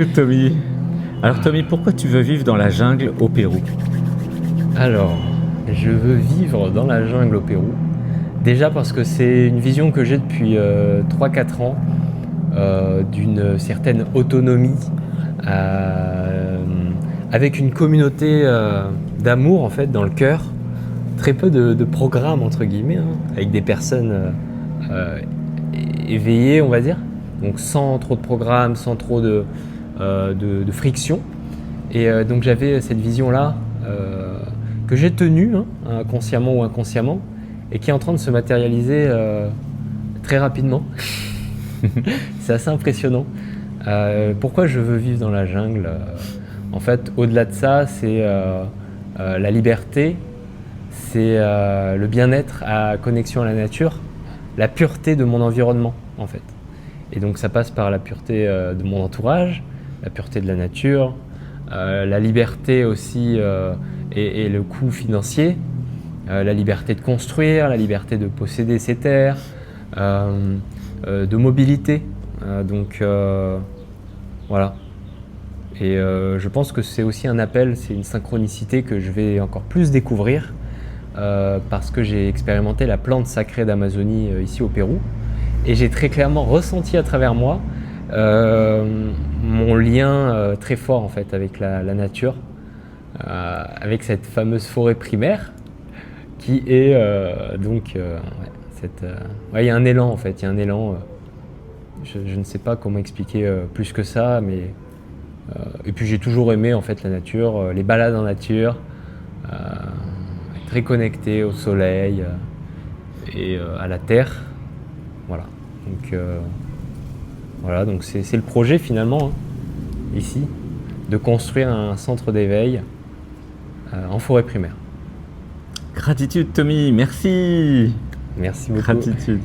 Tommy. Alors Tommy, pourquoi tu veux vivre dans la jungle au Pérou? Alors, je veux vivre dans la jungle au Pérou. Déjà parce que c'est une vision que j'ai depuis 3-4 ans, d'une certaine autonomie, euh, avec une communauté d'amour en fait dans le cœur. Très peu de programmes entre guillemets, hein, avec des personnes euh, éveillées on va dire. Donc sans trop de programmes, sans trop de friction. Et donc j'avais cette vision-là que j'ai tenue, hein, consciemment ou inconsciemment, et qui est en train de se matérialiser très rapidement. C'est assez impressionnant. Pourquoi je veux vivre dans la jungle En fait, au-delà de ça, c'est la liberté, c'est le bien-être à connexion à la nature, la pureté de mon environnement, en fait. Et donc ça passe par la pureté de mon entourage, la pureté de la nature, la liberté aussi et le coût financier, la liberté de construire, la liberté de posséder ses terres, de mobilité. Voilà. Et je pense que c'est aussi un appel, c'est une synchronicité que je vais encore plus découvrir parce que j'ai expérimenté la plante sacrée d'Amazonie ici au Pérou. Et j'ai très clairement ressenti à travers moi mon lien très fort en fait avec la nature, avec cette fameuse forêt primaire qui est il y a un élan en fait, il y a un élan. Je ne sais pas comment expliquer plus que ça, mais et puis j'ai toujours aimé en fait la nature, les balades en nature, être très connecté au soleil et à la terre. Voilà. Donc c'est le projet finalement, hein, ici, de construire un centre d'éveil en forêt primaire. Gratitude Tommy, merci. Merci beaucoup. Gratitude.